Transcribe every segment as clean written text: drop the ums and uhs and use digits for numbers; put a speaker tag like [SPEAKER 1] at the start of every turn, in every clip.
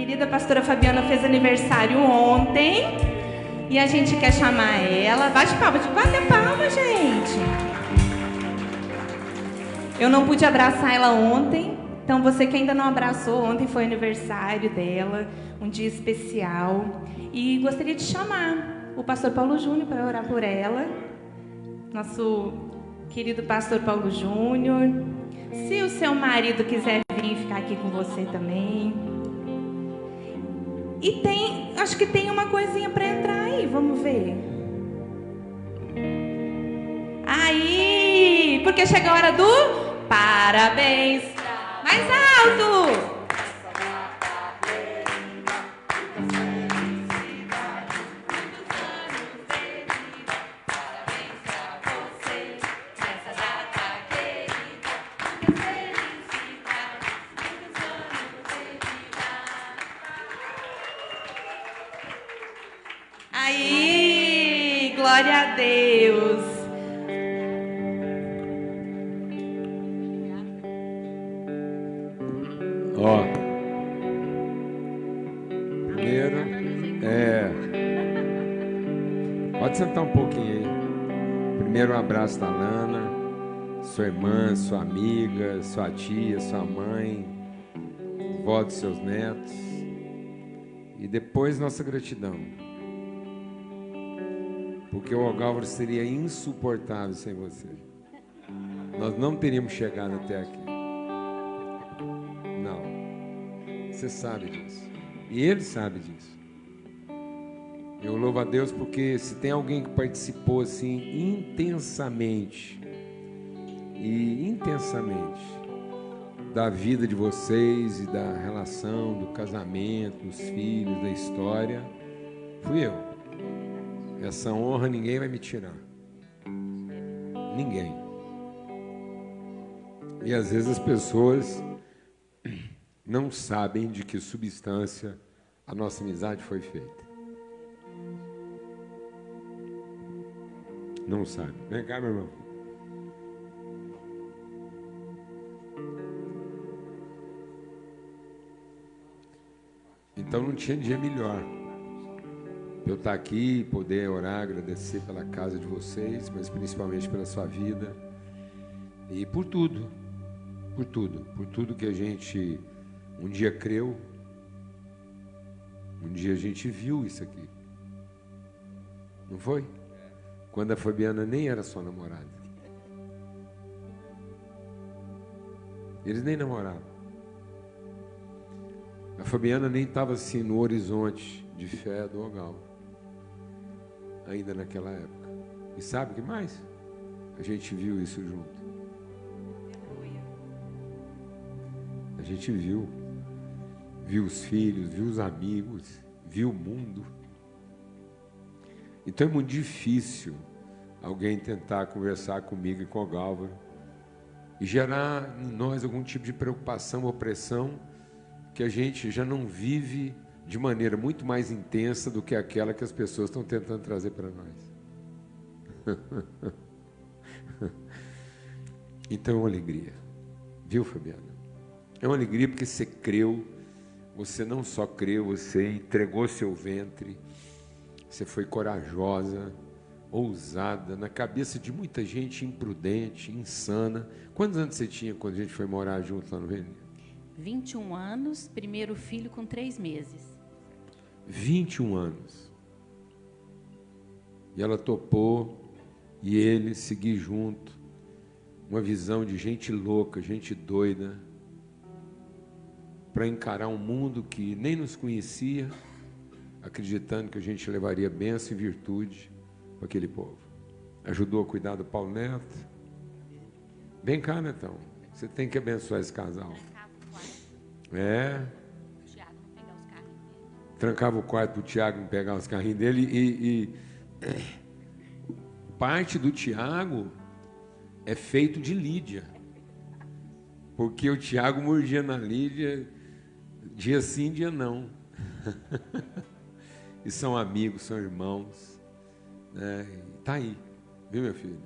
[SPEAKER 1] querida pastora Fabiana fez aniversário ontem e a gente quer chamar ela. Bate palma, bate palma, gente. Eu não pude abraçar ela ontem, então você que ainda não abraçou, ontem foi aniversário dela, um dia especial. E gostaria de chamar o pastor Paulo Júnior para orar por ela. Nosso querido pastor Paulo Júnior. Se o seu marido quiser vir ficar aqui com você também. E acho que tem uma coisinha para entrar aí, vamos ver. Aí, porque chega a hora do parabéns. Mais alto! Aí, glória a Deus.
[SPEAKER 2] Ó, primeiro, pode sentar um pouquinho aí. Primeiro, um abraço da Lana, sua irmã, sua amiga, sua tia, sua mãe, vó dos seus netos. E depois, nossa gratidão. Porque o Ogálvaro seria insuportável sem você. Nós não teríamos chegado até aqui. Não. Você sabe disso. E ele sabe disso. Eu louvo a Deus porque se tem alguém que participou assim intensamente da vida de vocês e da relação, do casamento, dos filhos, da história, fui eu. Essa honra ninguém vai me tirar. Ninguém. E às vezes as pessoas não sabem de que substância a nossa amizade foi feita. Não sabe. Vem cá, meu irmão. Então não tinha dia melhor eu estar aqui, poder orar, agradecer pela casa de vocês, mas principalmente pela sua vida e por tudo que a gente um dia creu, um dia a gente viu isso aqui, não foi? Quando a Fabiana nem era sua namorada, eles nem namoravam, a Fabiana nem estava assim no horizonte de fé do Ogálvaro ainda naquela época. E sabe o que mais? A gente viu isso junto. A gente viu os filhos, viu os amigos, viu o mundo. Então é muito difícil alguém tentar conversar comigo e com o Ogálvaro e gerar em nós algum tipo de preocupação ou pressão que a gente já não vive de maneira muito mais intensa do que aquela que as pessoas estão tentando trazer para nós. Então é uma alegria, viu, Fabiana? É uma alegria porque você creu, você não só creu, você entregou seu ventre, você foi corajosa, ousada, na cabeça de muita gente imprudente, insana. Quantos anos você tinha quando a gente foi morar junto lá no Rio?
[SPEAKER 3] 21 anos, primeiro filho com 3 meses.
[SPEAKER 2] 21 anos. E ela topou, e ele seguir junto. Uma visão de gente louca, gente doida, para encarar um mundo que nem nos conhecia, acreditando que a gente levaria bênção e virtude para aquele povo. Ajudou a cuidar do Paulo Neto. Vem cá, Netão. Você tem que abençoar esse casal. Trancava o quarto para o Tiago não pegar os carrinhos dele e parte do Tiago é feito de Lídia, porque o Tiago mordia na Lídia dia sim, dia não. E são amigos, são irmãos, né? Tá aí, viu, meu filho?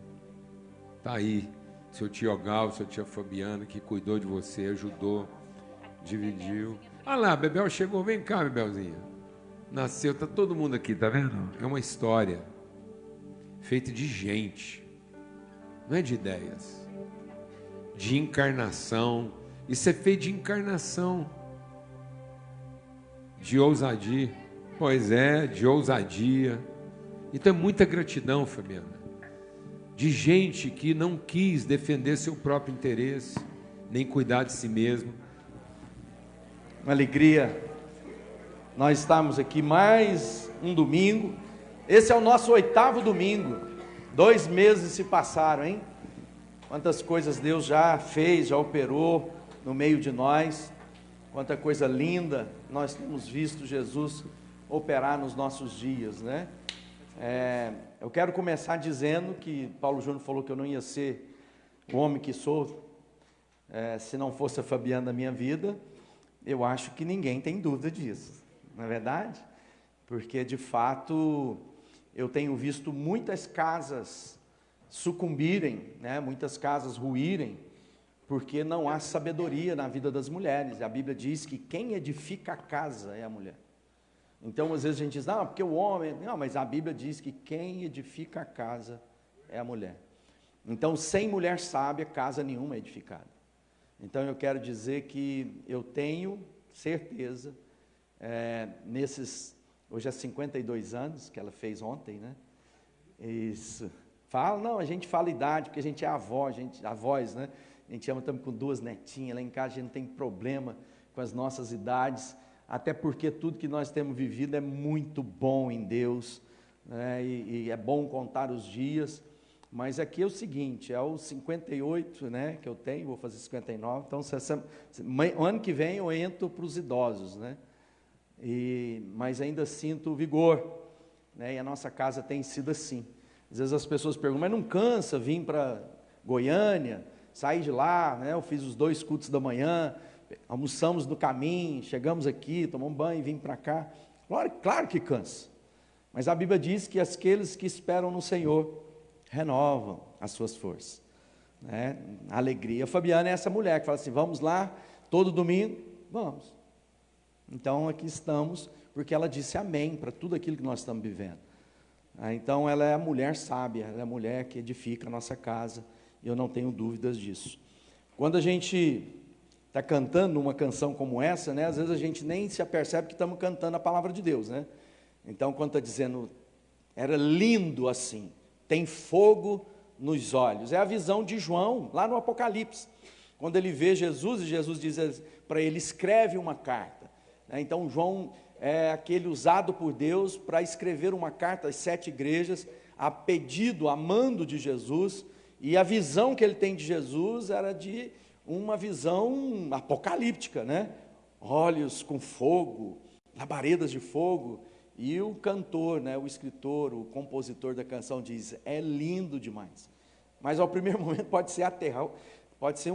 [SPEAKER 2] Tá aí seu tio Ogálvaro, sua tia Fabiana, que cuidou de você, ajudou, dividiu. Olha lá, Bebel chegou, vem cá, Bebelzinha. Nasceu, está todo mundo aqui, tá vendo? É uma história feita de gente, não é de ideias, de encarnação. Isso é feito de encarnação, de ousadia. Pois é, de ousadia. Então é muita gratidão, Fabiana, de gente que não quis defender seu próprio interesse, nem cuidar de si mesmo.
[SPEAKER 4] Uma alegria nós estamos aqui mais um domingo. Esse é o nosso 8º domingo. 2 meses se passaram, hein? Quantas coisas Deus já fez, já operou no meio de nós. Quanta coisa linda nós temos visto Jesus operar nos nossos dias, né? Eu quero começar dizendo que Paulo Júnior falou que eu não ia ser o homem que sou se não fosse a Fabiana da minha vida. Eu acho que ninguém tem dúvida disso, não é verdade? Porque, de fato, eu tenho visto muitas casas sucumbirem, né? Muitas casas ruírem, porque não há sabedoria na vida das mulheres. A Bíblia diz que quem edifica a casa é a mulher. Então, às vezes a gente diz, não, porque o homem... Não, mas a Bíblia diz que quem edifica a casa é a mulher. Então, sem mulher sábia, casa nenhuma é edificada. Então, eu quero dizer que eu tenho certeza, hoje é 52 anos, que ela fez ontem, né? Isso. A gente fala idade, porque a gente é avó, avós, né? A gente estamos com 2 netinhas, lá em casa a gente não tem problema com as nossas idades, até porque tudo que nós temos vivido é muito bom em Deus, né? E é bom contar os dias. Mas aqui é o seguinte, é os 58, né, que eu tenho, vou fazer 59, então o ano que vem eu entro para os idosos, né, mas ainda sinto vigor, né, e a nossa casa tem sido assim. Às vezes as pessoas perguntam, mas não cansa vir para Goiânia, sair de lá, né, eu fiz os 2 cultos da manhã, almoçamos no caminho, chegamos aqui, tomamos banho e vim para cá. Claro que cansa, mas a Bíblia diz que aqueles que esperam no Senhor renovam as suas forças, né? A alegria. A Fabiana é essa mulher que fala assim, vamos lá, todo domingo, vamos. Então aqui estamos, porque ela disse amém para tudo aquilo que nós estamos vivendo. Então ela é a mulher sábia, ela é a mulher que edifica a nossa casa, e eu não tenho dúvidas disso. Quando a gente está cantando uma canção como essa, né, às vezes a gente nem se apercebe que estamos cantando a palavra de Deus, né? Então quando está dizendo, era lindo assim, tem fogo nos olhos, é a visão de João, lá no Apocalipse, quando ele vê Jesus, e Jesus diz para ele, escreve uma carta, né? Então João é aquele usado por Deus para escrever uma carta às 7 igrejas, a pedido, a mando de Jesus, e a visão que ele tem de Jesus era de uma visão apocalíptica, né? Olhos com fogo, labaredas de fogo. E o cantor, né, o escritor, o compositor da canção diz, é lindo demais. Mas ao primeiro momento pode ser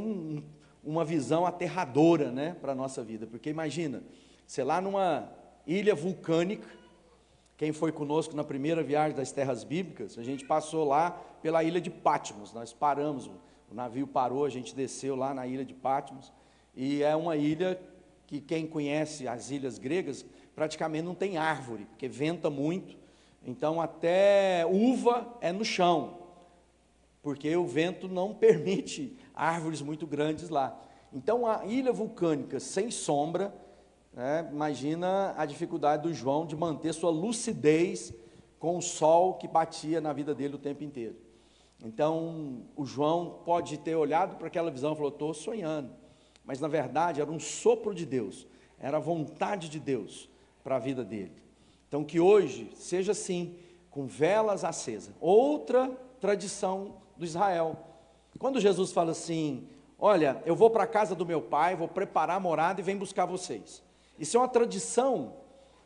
[SPEAKER 4] uma visão aterradora, né, para a nossa vida. Porque imagina, sei lá, numa ilha vulcânica, quem foi conosco na primeira viagem das terras bíblicas, a gente passou lá pela ilha de Patmos, nós paramos, o navio parou, a gente desceu lá na ilha de Patmos, e é uma ilha que quem conhece as ilhas gregas, praticamente não tem árvore, porque venta muito, então até uva é no chão, porque o vento não permite árvores muito grandes lá. Então a ilha vulcânica sem sombra, né, imagina a dificuldade do João de manter sua lucidez com o sol que batia na vida dele o tempo inteiro. Então o João pode ter olhado para aquela visão e falou, estou sonhando, mas na verdade era um sopro de Deus, era a vontade de Deus para a vida dele. Então que hoje seja assim, com velas acesas. Outra tradição do Israel, quando Jesus fala assim, olha, eu vou para a casa do meu pai, vou preparar a morada e venho buscar vocês. Isso é uma tradição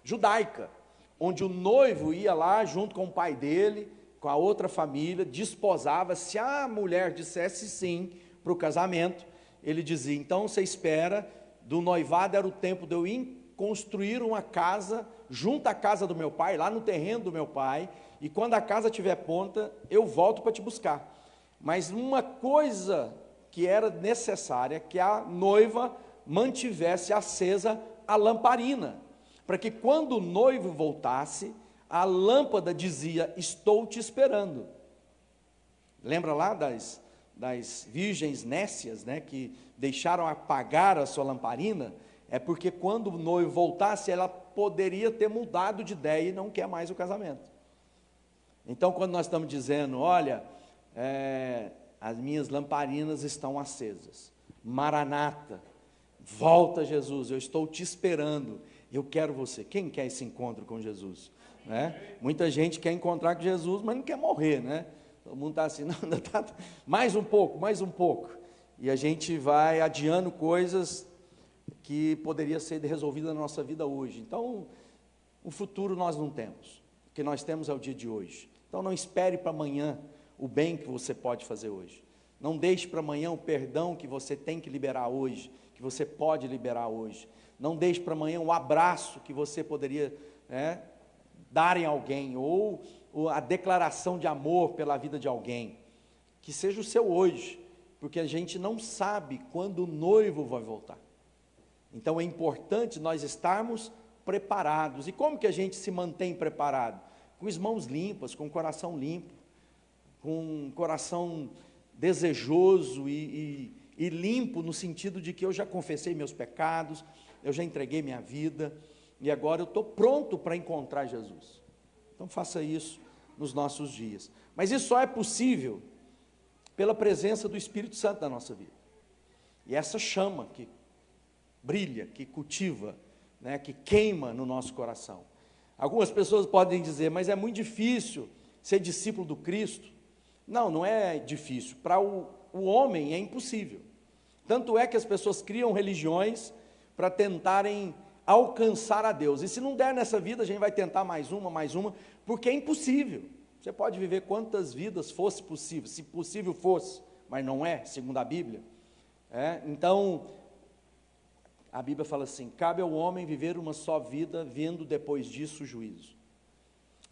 [SPEAKER 4] judaica, onde o noivo ia lá junto com o pai dele, com a outra família, desposava. Se a mulher dissesse sim para o casamento, ele dizia, então você espera, do noivado era o tempo de eu ir construir uma casa junto à casa do meu pai, lá no terreno do meu pai, e quando a casa tiver pronta, eu volto para te buscar. Mas uma coisa que era necessária, que a noiva mantivesse acesa a lamparina, para que quando o noivo voltasse, a lâmpada dizia: estou te esperando. Lembra lá das virgens nécias, né, que deixaram apagar a sua lamparina? É porque quando o noivo voltasse, ela poderia ter mudado de ideia e não quer mais o casamento. Então, quando nós estamos dizendo: olha, as minhas lamparinas estão acesas, Maranata, volta Jesus, eu estou te esperando, eu quero você. Quem quer esse encontro com Jesus? Né? Muita gente quer encontrar com Jesus, mas não quer morrer, né? Todo mundo está assim, não, mais um pouco, e a gente vai adiando coisas que poderia ser resolvida na nossa vida hoje. Então, o futuro nós não temos, o que nós temos é o dia de hoje. Então, não espere para amanhã o bem que você pode fazer hoje, não deixe para amanhã o perdão que você tem que liberar hoje, que você pode liberar hoje, não deixe para amanhã o abraço que você poderia dar em alguém, ou a declaração de amor pela vida de alguém, que seja o seu hoje, porque a gente não sabe quando o noivo vai voltar. Então é importante nós estarmos preparados. E como que a gente se mantém preparado? Com as mãos limpas, com o coração limpo, com um coração desejoso e limpo, no sentido de que eu já confessei meus pecados, eu já entreguei minha vida, e agora eu estou pronto para encontrar Jesus. Então faça isso nos nossos dias. Mas isso só é possível pela presença do Espírito Santo na nossa vida. E essa chama que brilha, que cultiva, né, que queima no nosso coração. Algumas pessoas podem dizer: mas é muito difícil ser discípulo do Cristo. Não, não é difícil. Para o homem é impossível. Tanto é que as pessoas criam religiões para tentarem alcançar a Deus. E se não der nessa vida, a gente vai tentar mais uma, porque é impossível. Você pode viver quantas vidas fosse possível, se possível fosse, mas não é, segundo a Bíblia. Então, a Bíblia fala assim: cabe ao homem viver uma só vida, vendo depois disso o juízo.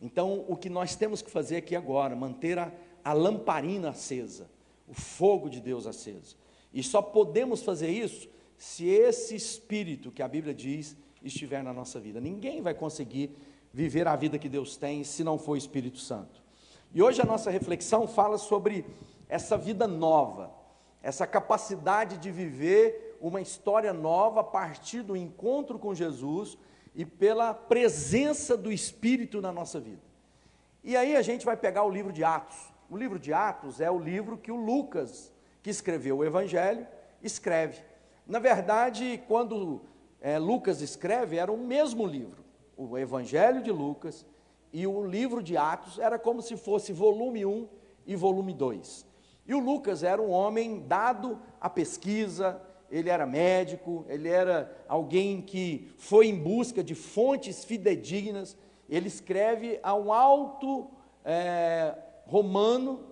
[SPEAKER 4] Então, o que nós temos que fazer aqui agora, manter a lamparina acesa, o fogo de Deus aceso. E só podemos fazer isso se esse Espírito que a Bíblia diz estiver na nossa vida. Ninguém vai conseguir viver a vida que Deus tem se não for o Espírito Santo. E hoje a nossa reflexão fala sobre essa vida nova, essa capacidade de viver uma história nova a partir do encontro com Jesus e pela presença do Espírito na nossa vida. E aí a gente vai pegar o livro de Atos. O livro de Atos é o livro que o Lucas, que escreveu o Evangelho, escreve. Na verdade, quando Lucas escreve, era o mesmo livro. O Evangelho de Lucas e o livro de Atos era como se fosse volume 1 e volume 2. E o Lucas era um homem dado à pesquisa, ele era médico, ele era alguém que foi em busca de fontes fidedignas. Ele escreve a um alto romano,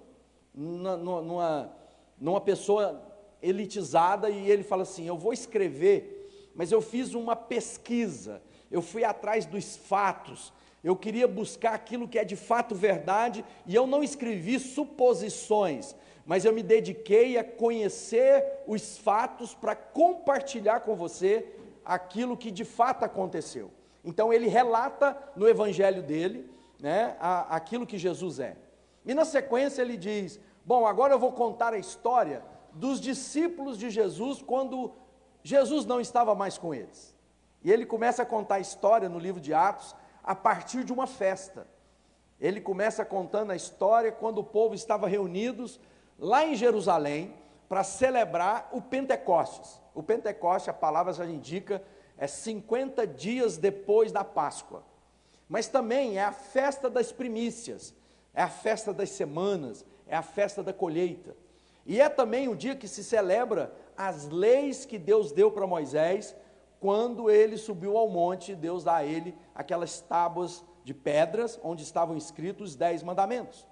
[SPEAKER 4] numa pessoa elitizada, e ele fala assim: eu vou escrever, mas eu fiz uma pesquisa, eu fui atrás dos fatos, eu queria buscar aquilo que é de fato verdade, e eu não escrevi suposições, mas eu me dediquei a conhecer os fatos para compartilhar com você aquilo que de fato aconteceu. Então ele relata no evangelho dele, né, aquilo que Jesus é. E na sequência ele diz: bom, agora eu vou contar a história dos discípulos de Jesus quando Jesus não estava mais com eles. E ele começa a contar a história no livro de Atos a partir de uma festa. Ele começa contando a história quando o povo estava reunidos lá em Jerusalém para celebrar o Pentecostes. O Pentecostes, a palavra já indica, é 50 dias depois da Páscoa. Mas também é a festa das primícias, é a festa das semanas, é a festa da colheita. E é também o dia que se celebra as leis que Deus deu para Moisés, quando ele subiu ao monte, Deus dá a ele aquelas tábuas de pedras, onde estavam escritos os 10 mandamentos.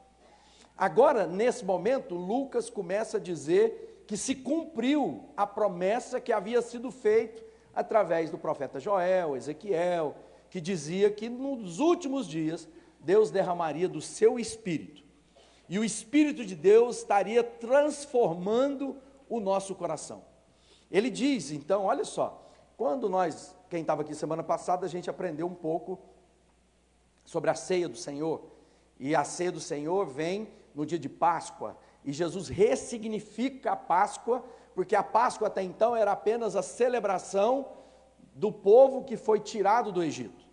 [SPEAKER 4] Agora, nesse momento, Lucas começa a dizer que se cumpriu a promessa que havia sido feita através do profeta Joel, Ezequiel, que dizia que nos últimos dias, Deus derramaria do seu Espírito. E o Espírito de Deus estaria transformando o nosso coração. Ele diz, então, olha só, quando nós quem estava aqui semana passada, a gente aprendeu um pouco sobre a ceia do Senhor. E a ceia do Senhor vem no dia de Páscoa. E Jesus ressignifica a Páscoa, porque a Páscoa até então era apenas a celebração do povo que foi tirado do Egito.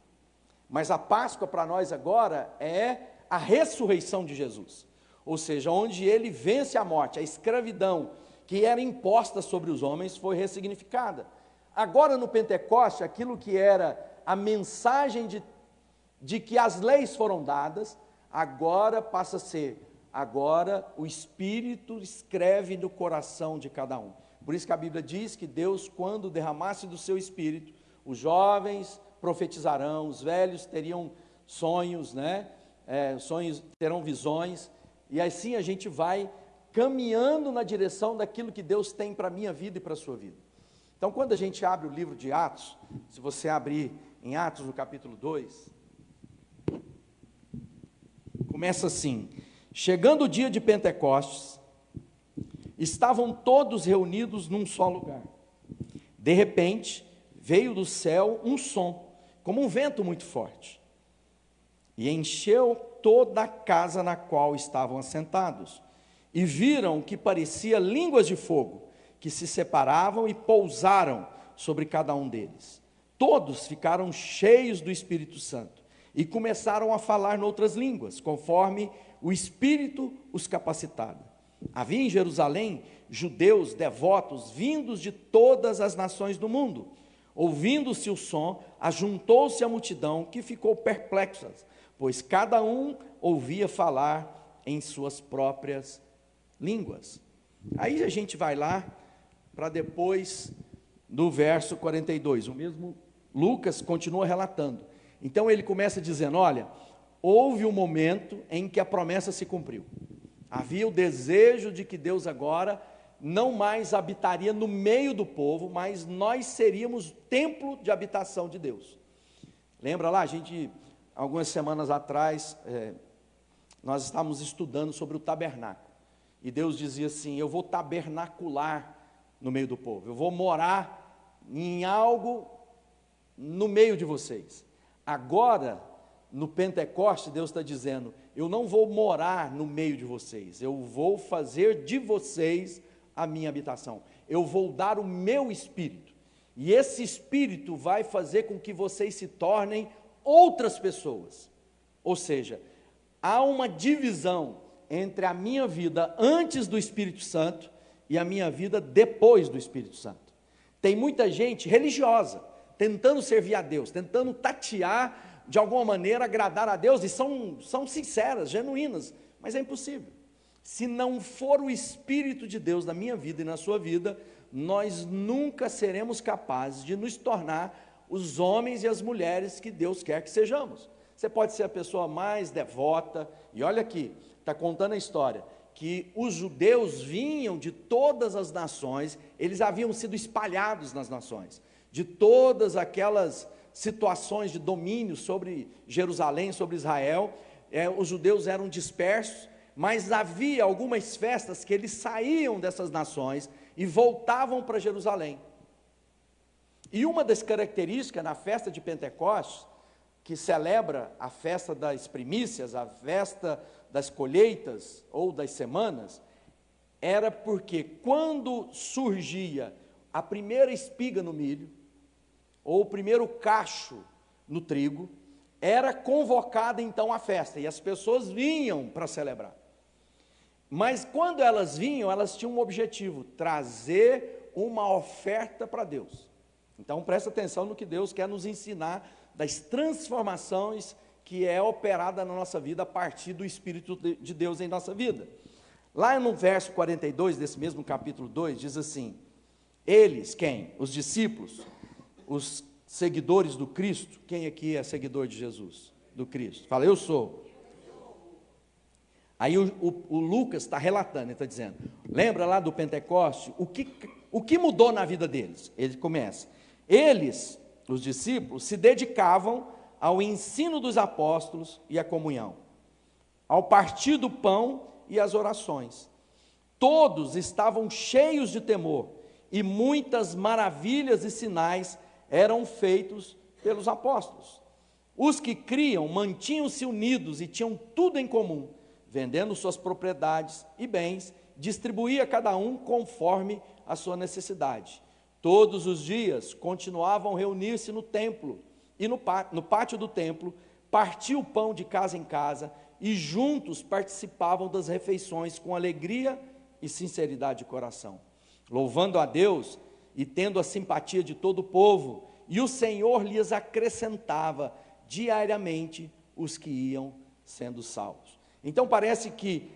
[SPEAKER 4] Mas a Páscoa para nós agora é a ressurreição de Jesus. Ou seja, onde ele vence a morte, a escravidão que era imposta sobre os homens foi ressignificada. Agora no Pentecoste, aquilo que era a mensagem de que as leis foram dadas, agora passa a ser, agora o Espírito escreve no coração de cada um. Por isso que a Bíblia diz que Deus, quando derramasse do seu Espírito, os jovens profetizarão, os velhos teriam sonhos, sonhos, terão visões, e assim a gente vai caminhando na direção daquilo que Deus tem para a minha vida e para a sua vida. Então, quando a gente abre o livro de Atos, se você abrir em Atos no capítulo 2, começa assim: chegando o dia de Pentecostes, estavam todos reunidos num só lugar. De repente, veio do céu um som, como um vento muito forte, e encheu toda a casa na qual estavam assentados, e viram que parecia línguas de fogo, que se separavam e pousaram sobre cada um deles. Todos ficaram cheios do Espírito Santo, e começaram a falar noutras línguas, conforme o Espírito os capacitava. Havia em Jerusalém judeus devotos vindos de todas as nações do mundo. Ouvindo-se o som, ajuntou-se a multidão, que ficou perplexa, pois cada um ouvia falar em suas próprias línguas. Aí a gente vai lá para depois do verso 42, o mesmo Lucas continua relatando. Então ele começa dizendo: olha, houve um momento em que a promessa se cumpriu. Havia o desejo de que Deus agora não mais habitaria no meio do povo, mas nós seríamos templo de habitação de Deus. Lembra lá, algumas semanas atrás, nós estávamos estudando sobre o tabernáculo, e Deus dizia assim: eu vou tabernacular no meio do povo, eu vou morar em algo no meio de vocês. Agora, no Pentecoste, Deus está dizendo: eu não vou morar no meio de vocês, eu vou fazer de vocês a minha habitação, eu vou dar o meu Espírito, e esse Espírito vai fazer com que vocês se tornem outras pessoas. Ou seja, há uma divisão entre a minha vida antes do Espírito Santo e a minha vida depois do Espírito Santo. Tem muita gente religiosa, tentando servir a Deus, tentando tatear, de alguma maneira, agradar a Deus, e são sinceras, genuínas, mas é impossível. Se não for o Espírito de Deus na minha vida e na sua vida, nós nunca seremos capazes de nos tornar os homens e as mulheres que Deus quer que sejamos. Você pode ser a pessoa mais devota, e olha aqui, está contando a história, que os judeus vinham de todas as nações, eles haviam sido espalhados nas nações, de todas aquelas situações de domínio sobre Jerusalém, sobre Israel, os judeus eram dispersos, mas havia algumas festas que eles saíam dessas nações e voltavam para Jerusalém. E uma das características na festa de Pentecostes, que celebra a festa das primícias, a festa das colheitas ou das semanas, era porque quando surgia a primeira espiga no milho, ou o primeiro cacho no trigo, era convocada então a festa, e as pessoas vinham para celebrar. Mas quando elas vinham, elas tinham um objetivo: trazer uma oferta para Deus. Então presta atenção no que Deus quer nos ensinar, das transformações que é operada na nossa vida a partir do Espírito de Deus em nossa vida. Lá no verso 42 desse mesmo capítulo 2, diz assim: eles, quem? Os discípulos, os seguidores do Cristo. Quem aqui é seguidor de Jesus, do Cristo? Fala: eu sou. Aí o Lucas está relatando, ele está dizendo, lembra lá do Pentecoste, o que mudou na vida deles? Ele começa: eles, os discípulos, se dedicavam ao ensino dos apóstolos e à comunhão, ao partir do pão e às orações. Todos estavam cheios de temor, e muitas maravilhas e sinais eram feitos pelos apóstolos. Os que criam mantinham-se unidos e tinham tudo em comum, vendendo suas propriedades e bens, distribuía cada um conforme a sua necessidade. Todos os dias continuavam a reunir-se no templo, e no pátio do templo, partiam o pão de casa em casa, e juntos participavam das refeições com alegria e sinceridade de coração, louvando a Deus e tendo a simpatia de todo o povo, e o Senhor lhes acrescentava diariamente os que iam sendo salvos. Então parece que,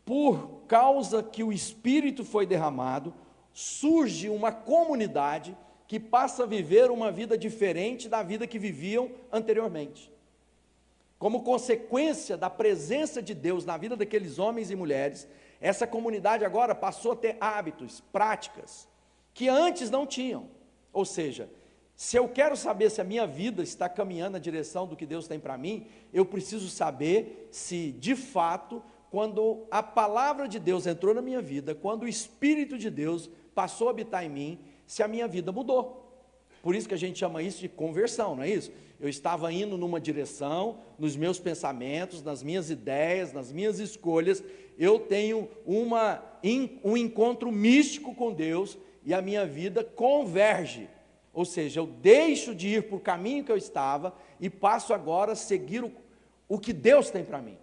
[SPEAKER 4] por causa que o Espírito foi derramado, surge uma comunidade que passa a viver uma vida diferente da vida que viviam anteriormente. Como consequência da presença de Deus na vida daqueles homens e mulheres, essa comunidade agora passou a ter hábitos, práticas, que antes não tinham. Ou seja, se eu quero saber se a minha vida está caminhando na direção do que Deus tem para mim, eu preciso saber se, de fato, quando a palavra de Deus entrou na minha vida, quando o Espírito de Deus passou a habitar em mim, se a minha vida mudou. Por isso que a gente chama isso de conversão, não é isso? Eu estava indo numa direção, nos meus pensamentos, nas minhas ideias, nas minhas escolhas, eu tenho um encontro místico com Deus e a minha vida converge. Ou seja, eu deixo de ir por caminho que eu estava e passo agora a seguir o que Deus tem para mim.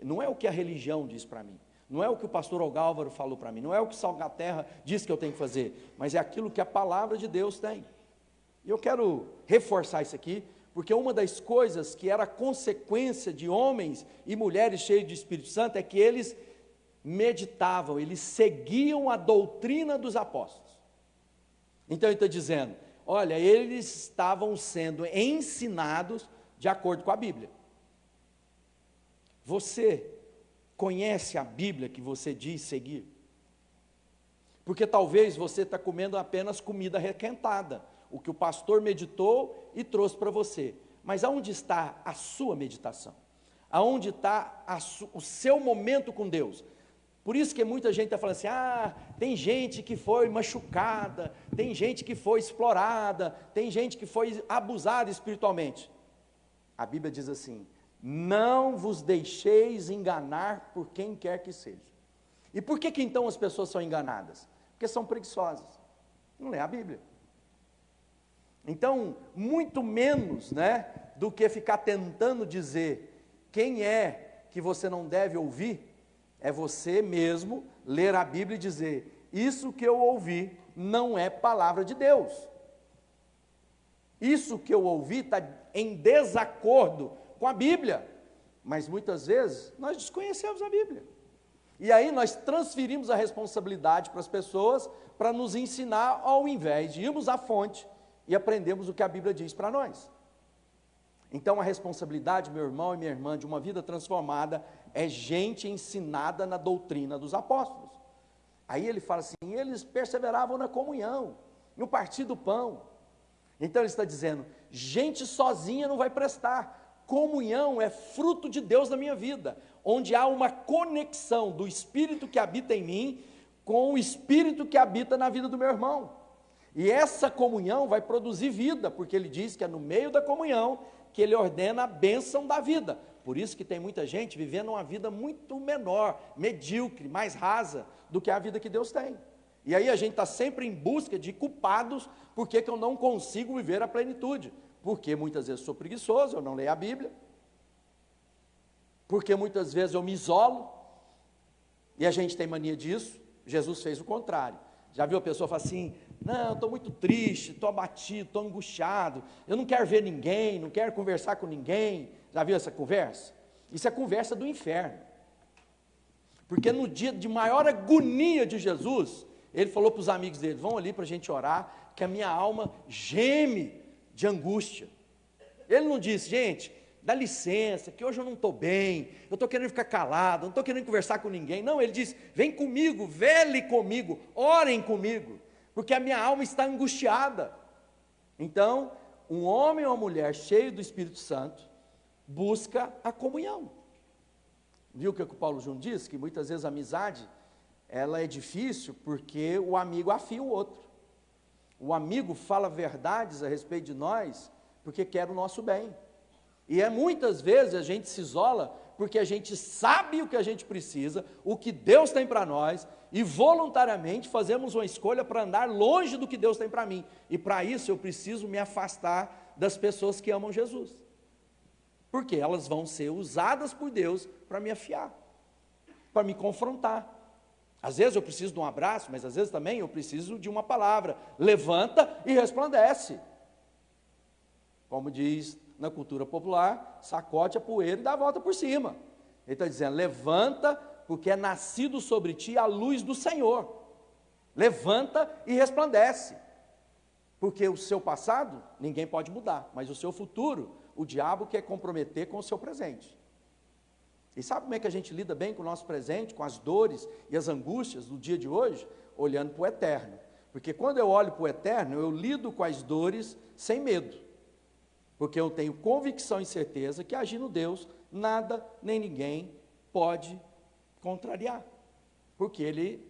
[SPEAKER 4] Não é o que a religião diz para mim, não é o que o pastor Ogálvaro falou para mim, não é o que Salgaterra diz que eu tenho que fazer, mas é aquilo que a palavra de Deus tem. E eu quero reforçar isso aqui, porque uma das coisas que era consequência de homens e mulheres cheios de Espírito Santo é que eles meditavam, eles seguiam a doutrina dos apóstolos. Então ele está dizendo, olha, eles estavam sendo ensinados de acordo com a Bíblia. Você conhece a Bíblia que você diz seguir? Porque talvez você está comendo apenas comida requentada, o que o pastor meditou e trouxe para você. Mas aonde está a sua meditação? Aonde está o seu momento com Deus? Por isso que muita gente está falando assim, tem gente que foi machucada, tem gente que foi explorada, tem gente que foi abusada espiritualmente. A Bíblia diz assim, não vos deixeis enganar por quem quer que seja. E por que então as pessoas são enganadas? Porque são preguiçosas, não lê a Bíblia. Então, muito menos, do que ficar tentando dizer quem é que você não deve ouvir, é você mesmo ler a Bíblia e dizer, isso que eu ouvi não é palavra de Deus. Isso que eu ouvi está em desacordo com a Bíblia. Mas muitas vezes nós desconhecemos a Bíblia. E aí nós transferimos a responsabilidade para as pessoas para nos ensinar, ao invés de irmos à fonte e aprendermos o que a Bíblia diz para nós. Então a responsabilidade, meu irmão e minha irmã, de uma vida transformada é gente ensinada na doutrina dos apóstolos. Aí ele fala assim, eles perseveravam na comunhão, no partir do pão. Então ele está dizendo, gente sozinha não vai prestar, comunhão é fruto de Deus na minha vida, onde há uma conexão do Espírito que habita em mim, com o Espírito que habita na vida do meu irmão, e essa comunhão vai produzir vida, porque ele diz que é no meio da comunhão, que ele ordena a bênção da vida. Por isso que tem muita gente vivendo uma vida muito menor, medíocre, mais rasa, do que a vida que Deus tem. E aí a gente está sempre em busca de culpados, porque que eu não consigo viver a plenitude, porque muitas vezes sou preguiçoso, eu não leio a Bíblia, porque muitas vezes eu me isolo, e a gente tem mania disso. Jesus fez o contrário. Já viu a pessoa falar assim, não, estou muito triste, estou abatido, estou angustiado, eu não quero ver ninguém, não quero conversar com ninguém. Já viu essa conversa? Isso é conversa do inferno, porque no dia de maior agonia de Jesus, ele falou para os amigos dele, vão ali para a gente orar, que a minha alma geme de angústia. Ele não disse, gente, dá licença, que hoje eu não estou bem, eu estou querendo ficar calado, não estou querendo conversar com ninguém. Não, ele disse, vem comigo, vele comigo, orem comigo, porque a minha alma está angustiada. Então, um homem ou uma mulher cheio do Espírito Santo, busca a comunhão. Viu o que o Paulo Júnior diz? Que muitas vezes a amizade, ela é difícil, porque o amigo afia o outro. O amigo fala verdades a respeito de nós porque quer o nosso bem. E muitas vezes a gente se isola porque a gente sabe o que a gente precisa, o que Deus tem para nós, e voluntariamente fazemos uma escolha para andar longe do que Deus tem para mim. E para isso eu preciso me afastar das pessoas que amam Jesus. Porque elas vão ser usadas por Deus para me afiar, para me confrontar. Às vezes eu preciso de um abraço, mas às vezes também eu preciso de uma palavra. Levanta e resplandece. Como diz na cultura popular, sacode a poeira e dá a volta por cima. Ele está dizendo, levanta, porque é nascido sobre ti a luz do Senhor. Levanta e resplandece. Porque o seu passado, ninguém pode mudar, mas o seu futuro, o diabo quer comprometer com o seu presente. E sabe como é que a gente lida bem com o nosso presente, com as dores e as angústias do dia de hoje? Olhando para o eterno. Porque quando eu olho para o eterno, eu lido com as dores sem medo. Porque eu tenho convicção e certeza que agindo Deus, nada nem ninguém pode contrariar. Porque Ele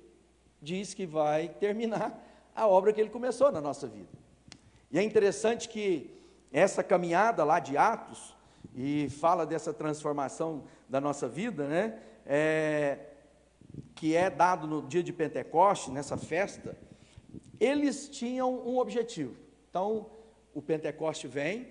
[SPEAKER 4] diz que vai terminar a obra que Ele começou na nossa vida. E é interessante que essa caminhada lá de Atos, e fala dessa transformação da nossa vida, né? Que é dado no dia de Pentecoste, nessa festa, eles tinham um objetivo. Então, o Pentecoste vem,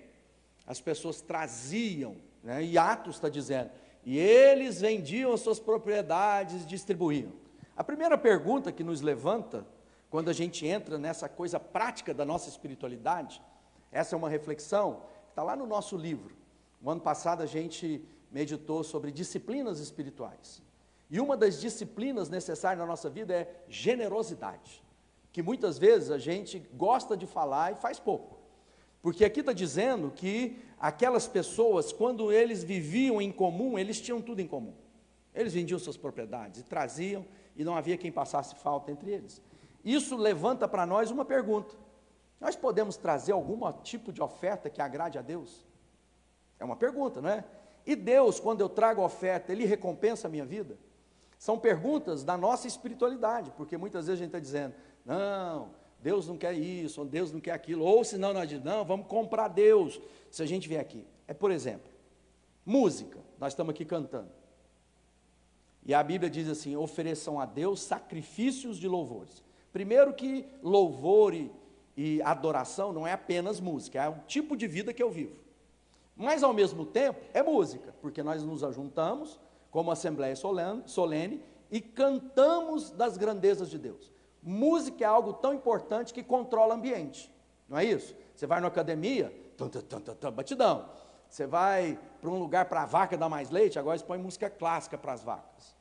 [SPEAKER 4] as pessoas traziam, né? E Atos está dizendo, e eles vendiam as suas propriedades, distribuíam. A primeira pergunta que nos levanta, quando a gente entra nessa coisa prática da nossa espiritualidade, essa é uma reflexão, está lá no nosso livro. O ano passado a gente meditou sobre disciplinas espirituais. E uma das disciplinas necessárias na nossa vida é generosidade. Que muitas vezes a gente gosta de falar e faz pouco. Porque aqui está dizendo que aquelas pessoas, quando eles viviam em comum, eles tinham tudo em comum. Eles vendiam suas propriedades e traziam, e não havia quem passasse falta entre eles. Isso levanta para nós uma pergunta. Nós podemos trazer algum tipo de oferta que agrade a Deus? É uma pergunta, não é? E Deus, quando eu trago oferta, Ele recompensa a minha vida? São perguntas da nossa espiritualidade, porque muitas vezes a gente está dizendo, não, Deus não quer isso, ou Deus não quer aquilo, ou senão nós dizemos, não, vamos comprar Deus, se a gente vier aqui. Por exemplo, música, nós estamos aqui cantando. E a Bíblia diz assim, ofereçam a Deus sacrifícios de louvores. Primeiro que louvor e adoração não é apenas música, é um tipo de vida que eu vivo. Mas ao mesmo tempo é música, porque nós nos ajuntamos como assembleia solene e cantamos das grandezas de Deus. Música é algo tão importante que controla o ambiente, não é isso? Você vai na academia, batidão. Você vai para um lugar para a vaca dar mais leite, agora eles põem música clássica para as vacas.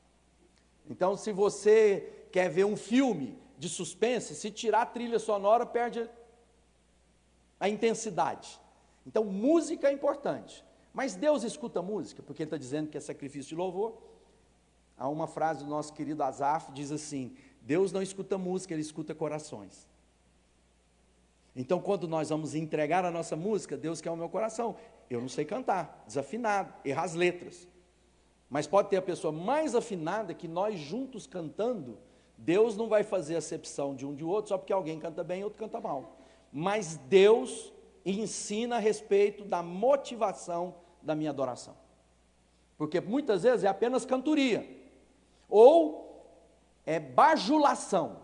[SPEAKER 4] Então, se você quer ver um filme de suspense, se tirar a trilha sonora, perde a intensidade. Então, música é importante. Mas Deus escuta música, porque Ele está dizendo que é sacrifício de louvor. Há uma frase do nosso querido Asaf, diz assim, Deus não escuta música, Ele escuta corações. Então, quando nós vamos entregar a nossa música, Deus quer o meu coração. Eu não sei cantar, desafinado, errar as letras. Mas pode ter a pessoa mais afinada que nós juntos cantando, Deus não vai fazer acepção de um de outro, só porque alguém canta bem e outro canta mal. Mas Deus ensina a respeito da motivação da minha adoração. Porque muitas vezes é apenas cantoria. Ou é bajulação.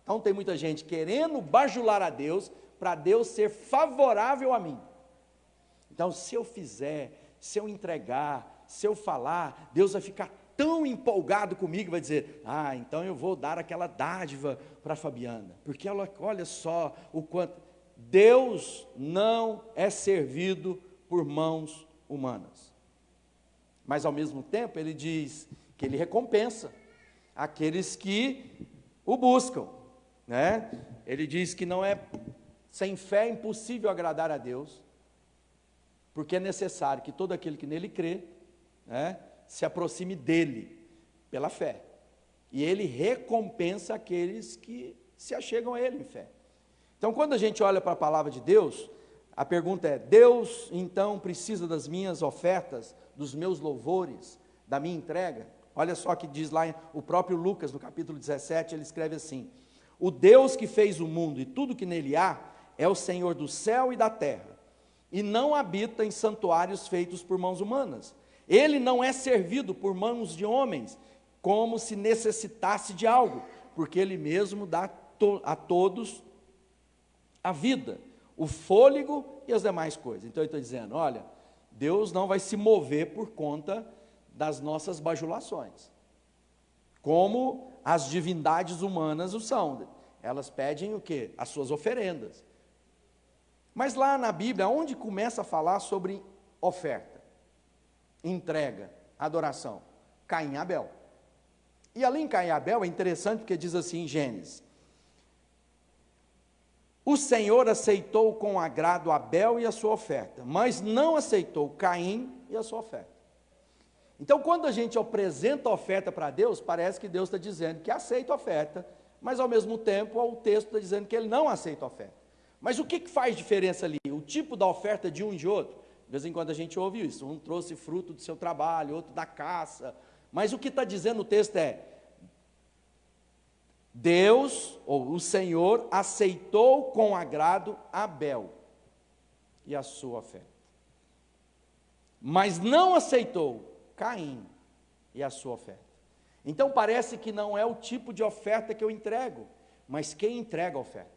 [SPEAKER 4] Então tem muita gente querendo bajular a Deus, para Deus ser favorável a mim. Então se eu fizer, se eu entregar, se eu falar, Deus vai ficar tão empolgado comigo, vai dizer, então eu vou dar aquela dádiva para a Fabiana, porque ela, olha só o quanto, Deus não é servido por mãos humanas, mas ao mesmo tempo Ele diz que Ele recompensa aqueles que o buscam, né? Ele diz que não é, sem fé é impossível agradar a Deus, porque é necessário que todo aquele que nele crê, né, se aproxime dele pela fé, e Ele recompensa aqueles que se achegam a Ele em fé. Então quando a gente olha para a palavra de Deus, a pergunta é, Deus então precisa das minhas ofertas, dos meus louvores, da minha entrega? Olha só que diz lá o próprio Lucas no capítulo 17, ele escreve assim, O Deus que fez o mundo e tudo que nele há é o Senhor do céu e da terra, e não habita em santuários feitos por mãos humanas. Ele não é servido por mãos de homens, como se necessitasse de algo, porque ele mesmo dá a todos a vida, o fôlego e as demais coisas. Então ele está dizendo, olha, Deus não vai se mover por conta das nossas bajulações, como as divindades humanas o são. Elas pedem o quê? As suas oferendas. Mas lá na Bíblia, onde começa a falar sobre oferta, entrega, adoração? Caim e Abel. E ali em Caim e Abel é interessante porque diz assim em Gênesis: o Senhor aceitou com agrado Abel e a sua oferta, mas não aceitou Caim e a sua oferta. Então, quando a gente apresenta a oferta para Deus, parece que Deus está dizendo que aceita a oferta, mas ao mesmo tempo o texto está dizendo que ele não aceita a oferta. Mas o que faz diferença ali? O tipo da oferta de um e de outro? De vez em quando a gente ouve isso, um trouxe fruto do seu trabalho, outro da caça, mas o que está dizendo o texto é, Deus, ou o Senhor, aceitou com agrado Abel e a sua oferta, mas não aceitou Caim e a sua oferta. Então parece que não é o tipo de oferta que eu entrego, mas quem entrega a oferta.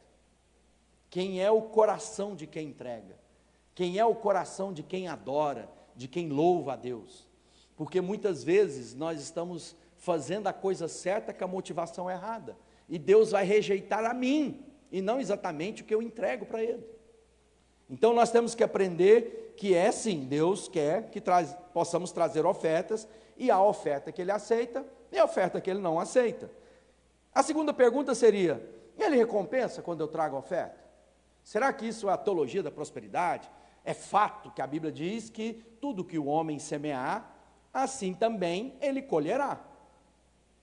[SPEAKER 4] Quem é o coração de quem entrega? Quem é o coração de quem adora, de quem louva a Deus? Porque muitas vezes nós estamos fazendo a coisa certa com a motivação errada, e Deus vai rejeitar a mim, e não exatamente o que eu entrego para Ele. Então nós temos que aprender que é sim, Deus quer que possamos trazer ofertas, e a oferta que Ele aceita, e a oferta que Ele não aceita. A segunda pergunta seria, Ele recompensa quando eu trago a oferta? Será que isso é a teologia da prosperidade? É fato que a Bíblia diz que tudo que o homem semear, assim também ele colherá.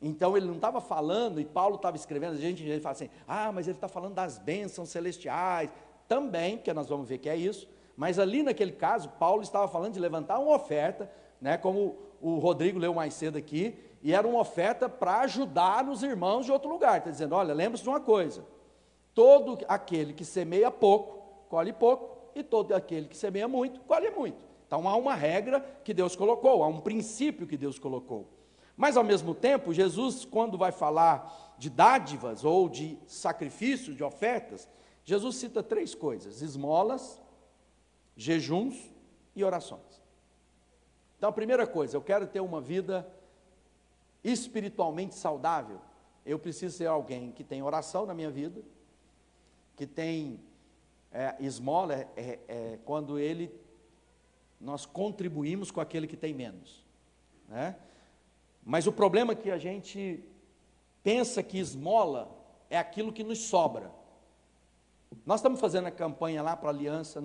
[SPEAKER 4] Então ele não estava falando, e Paulo estava escrevendo, a gente fala assim, mas ele está falando das bênçãos celestiais, também, porque nós vamos ver que é isso, mas ali naquele caso, Paulo estava falando de levantar uma oferta, né, como o Rodrigo leu mais cedo aqui, e era uma oferta para ajudar os irmãos de outro lugar, está dizendo, olha, lembre-se de uma coisa, todo aquele que semeia pouco, colhe pouco, e todo aquele que semeia muito, colhe muito. Então há uma regra que Deus colocou, há um princípio que Deus colocou. Mas ao mesmo tempo, Jesus, quando vai falar de dádivas ou de sacrifícios, de ofertas, Jesus cita 3 coisas: esmolas, jejuns e orações. Então a primeira coisa, eu quero ter uma vida espiritualmente saudável, eu preciso ser alguém que tem oração na minha vida, que tem esmola, quando nós contribuímos com aquele que tem menos, né? Mas o problema é que a gente pensa que esmola é aquilo que nos sobra. Nós estamos fazendo a campanha lá para a aliança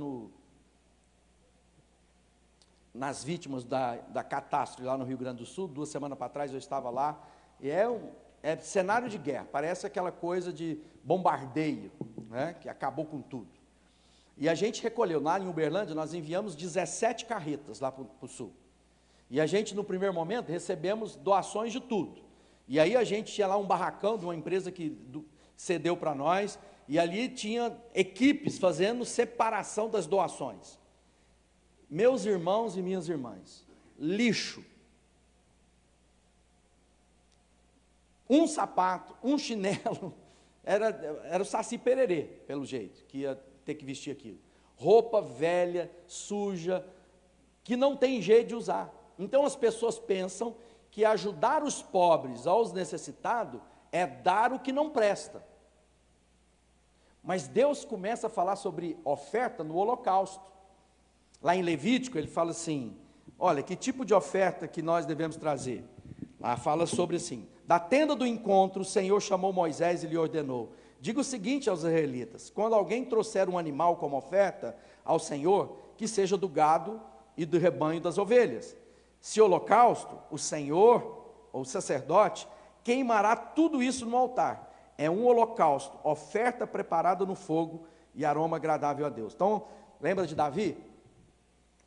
[SPEAKER 4] nas vítimas da catástrofe lá no Rio Grande do Sul. 2 semanas para trás eu estava lá, e é cenário de guerra, parece aquela coisa de bombardeio, né, que acabou com tudo. E a gente recolheu, lá em Uberlândia, nós enviamos 17 carretas lá para o sul. E a gente, no primeiro momento, recebemos doações de tudo. E aí a gente tinha lá um barracão de uma empresa que cedeu para nós, e ali tinha equipes fazendo separação das doações. Meus irmãos e minhas irmãs, lixo. Um sapato, um chinelo, era o Saci Pererê, pelo jeito, que ia ter que vestir aquilo. Roupa velha, suja, que não tem jeito de usar. Então as pessoas pensam que ajudar os pobres aos necessitados é dar o que não presta. Mas Deus começa a falar sobre oferta no holocausto. Lá em Levítico ele fala assim, olha, que tipo de oferta que nós devemos trazer? Lá fala sobre assim, da tenda do encontro o Senhor chamou Moisés e lhe ordenou, diga o seguinte aos israelitas, quando alguém trouxer um animal como oferta ao Senhor, que seja do gado e do rebanho das ovelhas. Se holocausto, o Senhor, ou o sacerdote, queimará tudo isso no altar. É um holocausto, oferta preparada no fogo e aroma agradável a Deus. Então, lembra de Davi?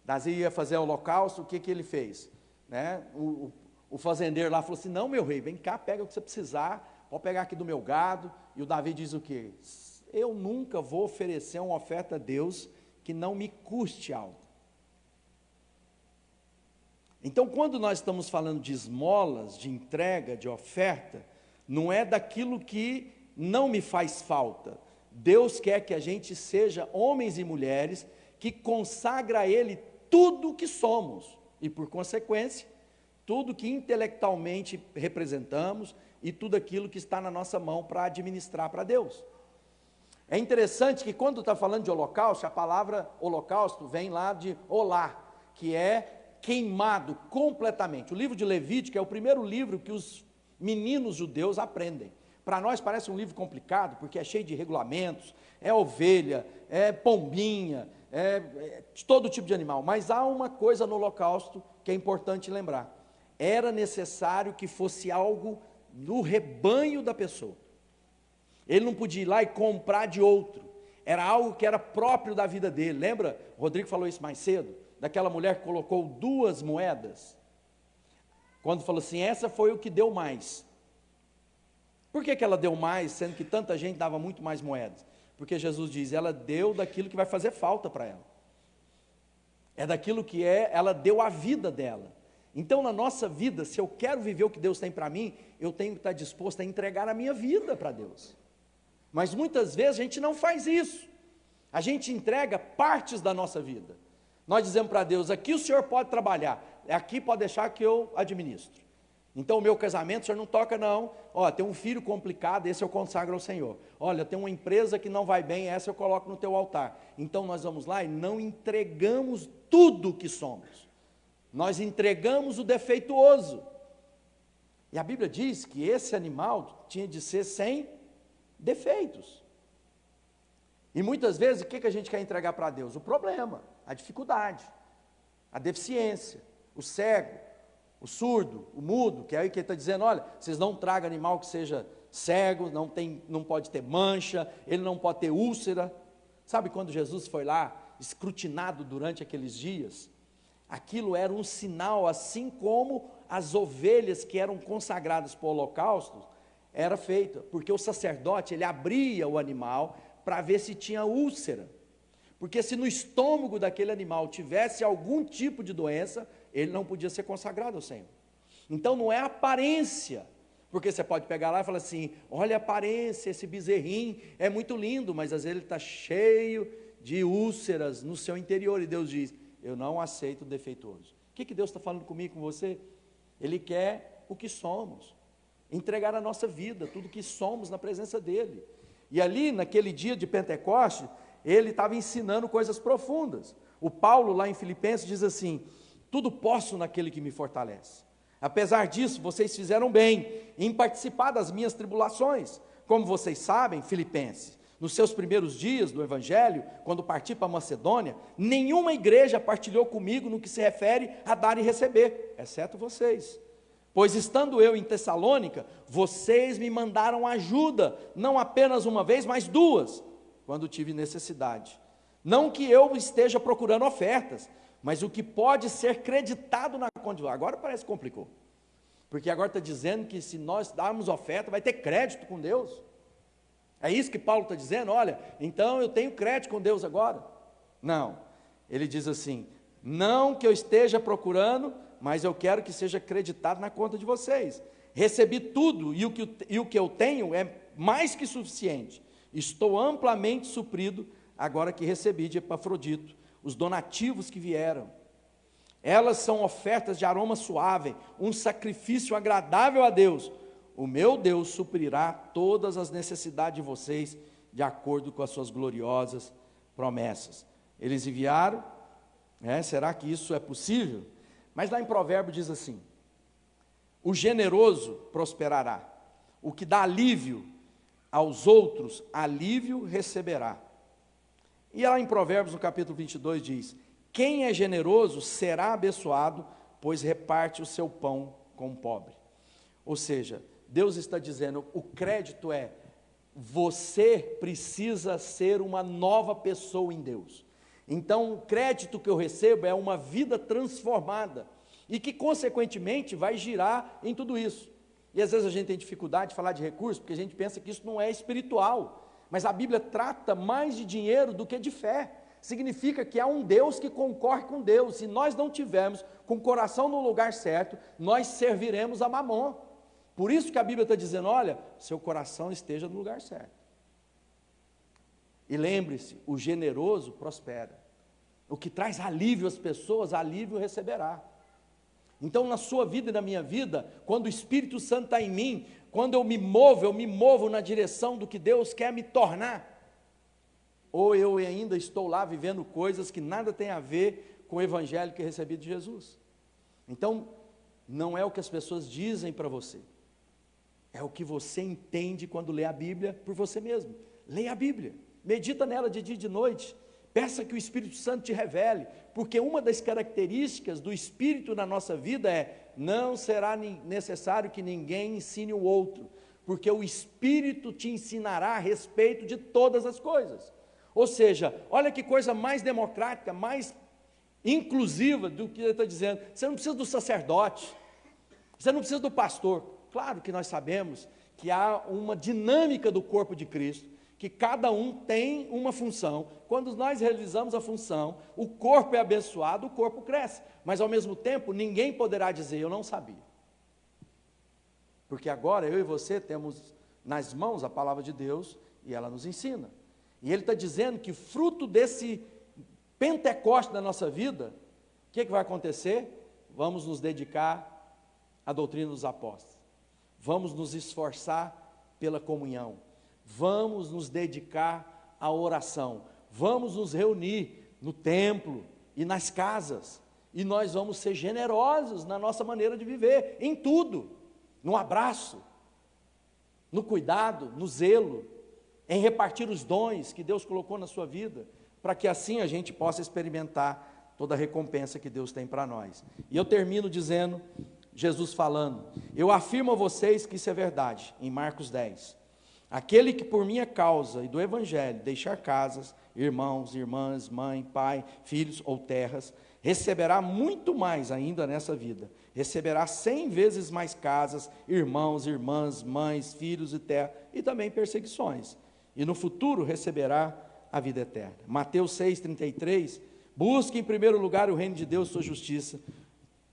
[SPEAKER 4] Davi ia fazer o holocausto, o que ele fez? Né? O fazendeiro lá falou assim, não, meu rei, vem cá, pega o que você precisar, pode pegar aqui do meu gado. E o Davi diz o quê? Eu nunca vou oferecer uma oferta a Deus que não me custe algo. Então, quando nós estamos falando de esmolas, de entrega, de oferta, não é daquilo que não me faz falta. Deus quer que a gente seja homens e mulheres que consagra a Ele tudo o que somos. E por consequência, tudo que intelectualmente representamos e tudo aquilo que está na nossa mão para administrar para Deus. É interessante que quando está falando de holocausto, a palavra holocausto vem lá de olá, que é queimado completamente. O livro de Levítico é o primeiro livro que os meninos judeus aprendem. Para nós parece um livro complicado, porque é cheio de regulamentos, é ovelha, é pombinha, é todo tipo de animal. Mas há uma coisa no holocausto que é importante lembrar. Era necessário que fosse algo do rebanho da pessoa. Ele não podia ir lá e comprar de outro. Era algo que era próprio da vida dele. Lembra? O Rodrigo falou isso mais cedo, daquela mulher que colocou 2 moedas. Quando falou assim, essa foi o que deu mais. Por que ela deu mais, sendo que tanta gente dava muito mais moedas? Porque Jesus diz, ela deu daquilo que vai fazer falta para ela. É daquilo que ela deu a vida dela. Então, na nossa vida, se eu quero viver o que Deus tem para mim, eu tenho que estar disposto a entregar a minha vida para Deus. Mas muitas vezes a gente não faz isso. A gente entrega partes da nossa vida. Nós dizemos para Deus, aqui o Senhor pode trabalhar, aqui pode deixar que eu administro. Então o meu casamento o Senhor não toca não, tem um filho complicado, esse eu consagro ao Senhor. Olha, tem uma empresa que não vai bem, essa eu coloco no teu altar. Então nós vamos lá e não entregamos tudo o que somos. Nós entregamos o defeituoso. E a Bíblia diz que esse animal tinha de ser sem defeitos. E muitas vezes o que a gente quer entregar para Deus? O problema, a dificuldade, a deficiência, o cego, o surdo, o mudo, que é aí que ele está dizendo, olha, vocês não tragam animal que seja cego, não pode ter mancha, ele não pode ter úlcera. Sabe quando Jesus foi lá, escrutinado durante aqueles dias? Aquilo era um sinal, assim como as ovelhas que eram consagradas para o holocausto, era feita, porque o sacerdote, ele abria o animal para ver se tinha úlcera, porque se no estômago daquele animal tivesse algum tipo de doença, ele não podia ser consagrado ao Senhor. Então não é a aparência, porque você pode pegar lá e falar assim, olha a aparência, esse bezerrinho é muito lindo, mas às vezes ele está cheio de úlceras no seu interior, e Deus diz, eu não aceito o defeituoso. O que Deus está falando comigo, com você? Ele quer o que somos, entregar a nossa vida, tudo que somos na presença dEle. E ali, naquele dia de Pentecoste, ele estava ensinando coisas profundas. O Paulo, lá em Filipenses, diz assim, tudo posso naquele que me fortalece. Apesar disso, vocês fizeram bem em participar das minhas tribulações. Como vocês sabem, Filipenses, nos seus primeiros dias do Evangelho, quando parti para a Macedônia, nenhuma igreja partilhou comigo no que se refere a dar e receber, exceto vocês. Pois estando eu em Tessalônica, vocês me mandaram ajuda, não apenas uma vez, mas 2, quando tive necessidade. Não que eu esteja procurando ofertas, mas o que pode ser creditado na conta de vocês. Agora parece que complicou, porque agora está dizendo que se nós darmos oferta, vai ter crédito com Deus. É isso que Paulo está dizendo, olha, então eu tenho crédito com Deus agora. Não, ele diz assim, não que eu esteja procurando, mas eu quero que seja acreditado na conta de vocês. Recebi tudo, e o que eu tenho é mais que suficiente. Estou amplamente suprido, agora que recebi de Epafrodito, os donativos que vieram. Elas são ofertas de aroma suave, um sacrifício agradável a Deus. O meu Deus suprirá todas as necessidades de vocês, de acordo com as suas gloriosas promessas. Eles enviaram, será que isso é possível? Mas lá em Provérbios diz assim, o generoso prosperará, o que dá alívio aos outros, alívio receberá. E lá em Provérbios, no capítulo 22, diz, quem é generoso será abençoado, pois reparte o seu pão com o pobre. Ou seja, Deus está dizendo, o crédito é, você precisa ser uma nova pessoa em Deus. Então, o crédito que eu recebo é uma vida transformada, e que, consequentemente, vai girar em tudo isso. E às vezes a gente tem dificuldade de falar de recursos, porque a gente pensa que isso não é espiritual. Mas a Bíblia trata mais de dinheiro do que de fé. Significa que há um Deus que concorre com Deus. Se nós não tivermos com o coração no lugar certo, nós serviremos a Mamon. Por isso que a Bíblia está dizendo, olha, seu coração esteja no lugar certo. E lembre-se, o generoso prospera. O que traz alívio às pessoas, alívio receberá. Então, na sua vida e na minha vida, quando o Espírito Santo está em mim, quando eu me movo na direção do que Deus quer me tornar. Ou eu ainda estou lá vivendo coisas que nada tem a ver com o Evangelho que recebi de Jesus. Então, não é o que as pessoas dizem para você. É o que você entende quando lê a Bíblia por você mesmo. Leia a Bíblia, medita nela de dia e de noite. Peça que o Espírito Santo te revele, porque uma das características do Espírito na nossa vida é, não será necessário que ninguém ensine o outro, porque o Espírito te ensinará a respeito de todas as coisas. Ou seja, olha que coisa mais democrática, mais inclusiva do que ele está dizendo. Você não precisa do sacerdote, você não precisa do pastor. Claro que nós sabemos que há uma dinâmica do corpo de Cristo, que cada um tem uma função. Quando nós realizamos a função, o corpo é abençoado, o corpo cresce. Mas ao mesmo tempo, ninguém poderá dizer, eu não sabia. Porque agora eu e você temos nas mãos a palavra de Deus e ela nos ensina. E ele está dizendo que fruto desse Pentecoste na nossa vida, o que vai acontecer? Vamos nos dedicar à doutrina dos apóstolos. Vamos nos esforçar pela comunhão. Vamos nos dedicar à oração, vamos nos reunir no templo e nas casas, e nós vamos ser generosos na nossa maneira de viver, em tudo, no abraço, no cuidado, no zelo, em repartir os dons que Deus colocou na sua vida, para que assim a gente possa experimentar toda a recompensa que Deus tem para nós. E eu termino dizendo, Jesus falando, eu afirmo a vocês que isso é verdade, em Marcos 10, aquele que por minha causa e do Evangelho deixar casas, irmãos, irmãs, mãe, pai, filhos ou terras, receberá muito mais ainda nessa vida, receberá 100 vezes mais casas, irmãos, irmãs, mães, filhos e terra, e também perseguições, e no futuro receberá a vida eterna. Mateus 6,33, busque em primeiro lugar o reino de Deus e sua justiça,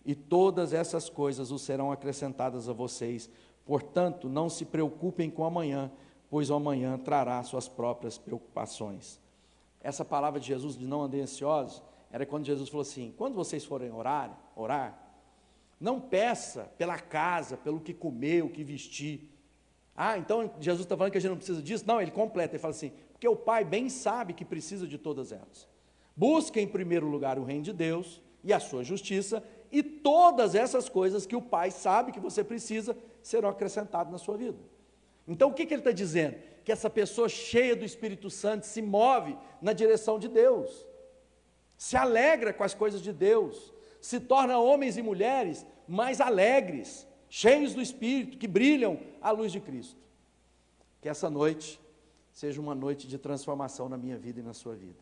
[SPEAKER 4] e todas essas coisas os serão acrescentadas a vocês. Portanto, não se preocupem com amanhã, pois o amanhã trará suas próprias preocupações. Essa palavra de Jesus, de não andem ansiosos, era quando Jesus falou assim, quando vocês forem orar, não peça pela casa, pelo que comer, o que vestir. Ah, então Jesus está falando que a gente não precisa disso? Não, ele completa, ele fala assim, porque o Pai bem sabe que precisa de todas elas. Busque em primeiro lugar o reino de Deus e a sua justiça, e todas essas coisas que o Pai sabe que você precisa, serão acrescentadas na sua vida. Então o que ele está dizendo? Que essa pessoa cheia do Espírito Santo se move na direção de Deus, se alegra com as coisas de Deus, se torna homens e mulheres mais alegres, cheios do Espírito, que brilham à luz de Cristo. Que essa noite seja uma noite de transformação na minha vida e na sua vida.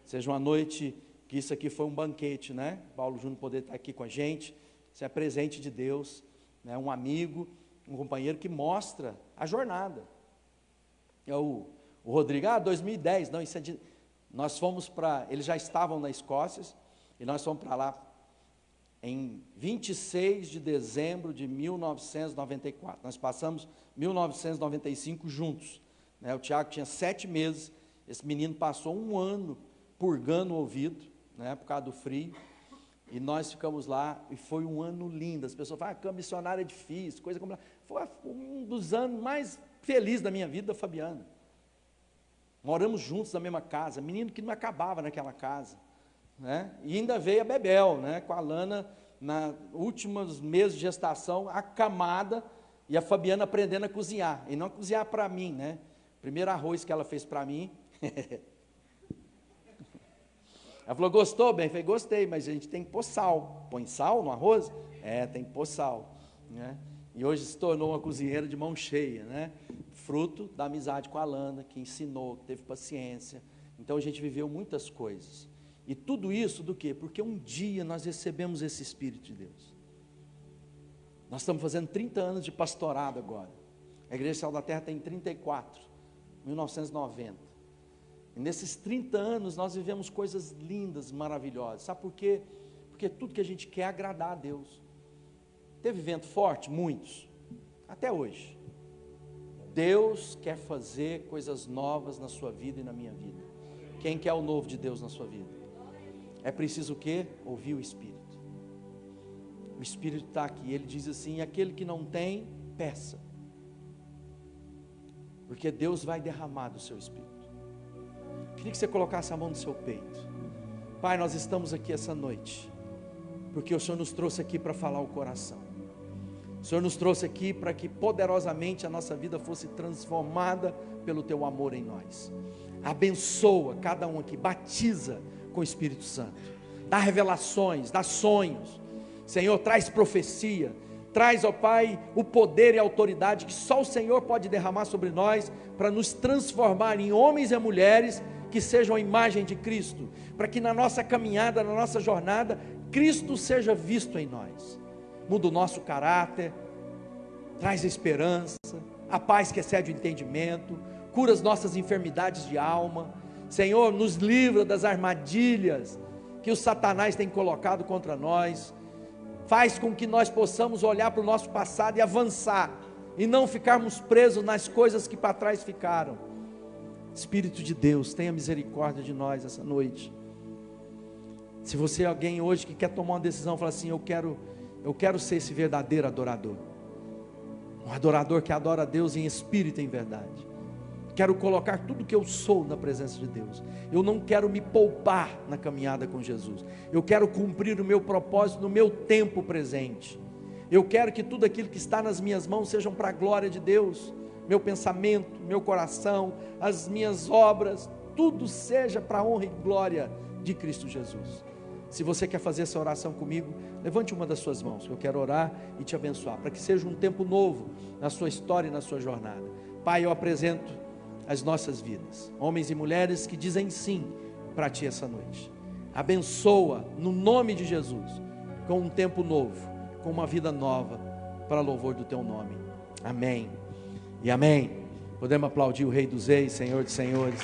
[SPEAKER 4] Seja uma noite que isso aqui foi um banquete, né? Paulo Júnior poder estar aqui com a gente, isso é presente de Deus, né? Um amigo, um companheiro que mostra a jornada. É o Rodrigo, 2010, não, isso é de... Nós fomos para, eles já estavam na Escócia, e nós fomos para lá em 26 de dezembro de 1994, nós passamos 1995 juntos, né? O Tiago tinha 7 meses, esse menino passou 1 ano purgando o ouvido, né, por causa do frio, e nós ficamos lá, e foi um ano lindo. As pessoas falam, que missionário é difícil, coisa como... Foi um dos anos mais felizes da minha vida, da Fabiana. Moramos juntos na mesma casa, menino que não acabava naquela casa, né? E ainda veio a Bebel, né, com a Lana, nos últimos meses de gestação, acamada, e a Fabiana aprendendo a cozinhar, e não cozinhar para mim, né? Primeiro arroz que ela fez para mim, ela falou, gostou, bem? Eu falei, gostei, mas a gente tem que pôr sal. Põe sal no arroz? Tem que pôr sal, né? E hoje se tornou uma cozinheira de mão cheia, né? Fruto da amizade com a Lana, que ensinou, que teve paciência. Então a gente viveu muitas coisas. E tudo isso do quê? Porque um dia nós recebemos esse Espírito de Deus. Nós estamos fazendo 30 anos de pastorado agora. A Igreja Sal da Terra tem 34, 1990. E nesses 30 anos nós vivemos coisas lindas, maravilhosas. Sabe por quê? Porque tudo que a gente quer é agradar a Deus. Teve vento forte? Muitos. Até hoje. Deus quer fazer coisas novas na sua vida e na minha vida. Quem quer o novo de Deus na sua vida? É preciso o quê? Ouvir o Espírito. O Espírito está aqui, ele diz assim: aquele que não tem, peça, porque Deus vai derramar do seu Espírito. Queria que você colocasse a mão no seu peito. Pai, nós estamos aqui essa noite, porque o Senhor nos trouxe aqui para falar o coração. O Senhor nos trouxe aqui para que poderosamente a nossa vida fosse transformada pelo Teu amor em nós. Abençoa cada um aqui, batiza com o Espírito Santo, dá revelações, dá sonhos. Senhor, traz profecia, traz, ó Pai, o poder e a autoridade que só o Senhor pode derramar sobre nós, para nos transformar em homens e mulheres que sejam a imagem de Cristo, para que na nossa caminhada, na nossa jornada, Cristo seja visto em nós. Muda o nosso caráter, traz esperança, a paz que excede o entendimento, cura as nossas enfermidades de alma. Senhor, nos livra das armadilhas que o Satanás tem colocado contra nós. Faz com que nós possamos olhar para o nosso passado e avançar, e não ficarmos presos nas coisas que para trás ficaram. Espírito de Deus, tenha misericórdia de nós essa noite. Se você é alguém hoje que quer tomar uma decisão, fala assim: eu quero ser esse verdadeiro adorador, um adorador que adora a Deus em espírito e em verdade. Quero colocar tudo que eu sou na presença de Deus. Eu não quero me poupar na caminhada com Jesus. Eu quero cumprir o meu propósito no meu tempo presente. Eu quero que tudo aquilo que está nas minhas mãos sejam para a glória de Deus. Meu pensamento, meu coração, as minhas obras, tudo seja para a honra e glória de Cristo Jesus. Se você quer fazer essa oração comigo, levante uma das suas mãos, que eu quero orar e te abençoar, para que seja um tempo novo na sua história e na sua jornada. Pai, eu apresento as nossas vidas, homens e mulheres que dizem sim para Ti essa noite. Abençoa no nome de Jesus, com um tempo novo, com uma vida nova, para louvor do Teu nome. Amém e amém. Podemos aplaudir o Rei dos Reis, Senhor dos Senhores.